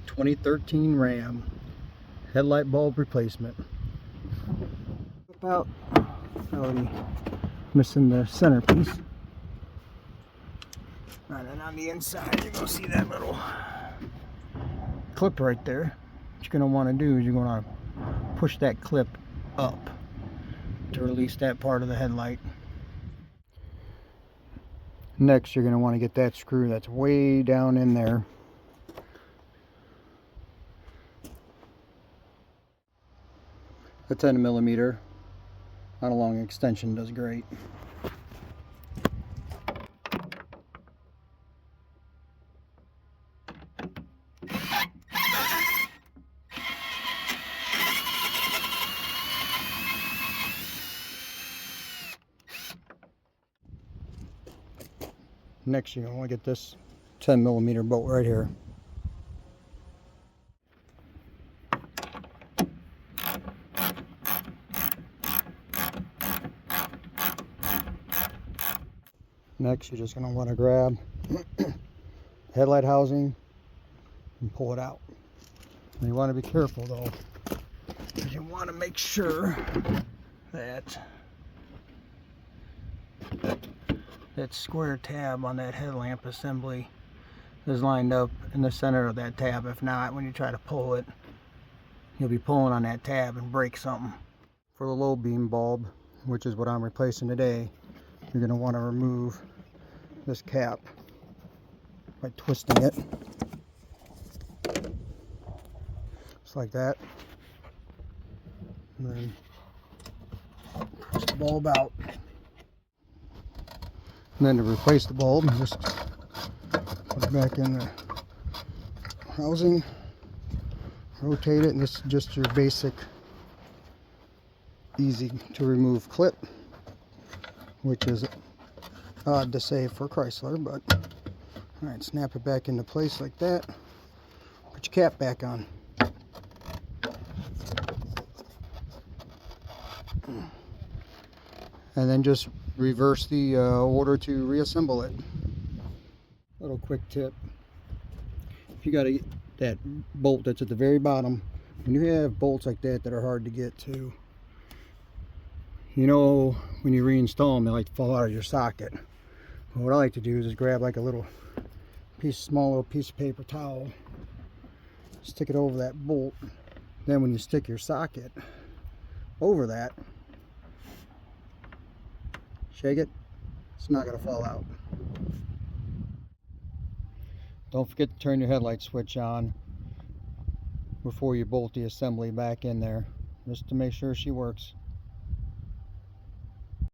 2013 Ram headlight bulb replacement. About already missing the centerpiece. And then on the inside, you're gonna see that little clip right there. What you're gonna want to do is you're gonna push that clip up to release that part of the headlight. Next, you're gonna want to get that screw that's way down in there. A 10mm on a long extension does great. Next, you're going to want to get this 10mm bolt right here. Next, you're just going to want to grab the headlight housing and pull it out. And you want to be careful though, because you want to make sure that that square tab on that headlamp assembly is lined up in the center of that tab. If not, when you try to pull it, you'll be pulling on that tab and break something. For the low beam bulb, which is what I'm replacing today, you're going to want to remove this cap by twisting it just like that, and then push the bulb out. And then to replace the bulb, just put it back in the housing, rotate it, and this is just your basic easy to remove clip, which is odd to say for Chrysler, but alright, snap it back into place like that. Put your cap back on. And then just reverse the order to reassemble it. Little quick tip. If you got that bolt that's at the very bottom, when you have bolts like that that are hard to get to, you know, when you reinstall them, they like to fall out of your socket. But what I like to do is just grab like a little small little piece of paper towel, stick it over that bolt. Then when you stick your socket over that, shake it, it's not going to fall out. Don't forget to turn your headlight switch on before you bolt the assembly back in there, just to make sure she works.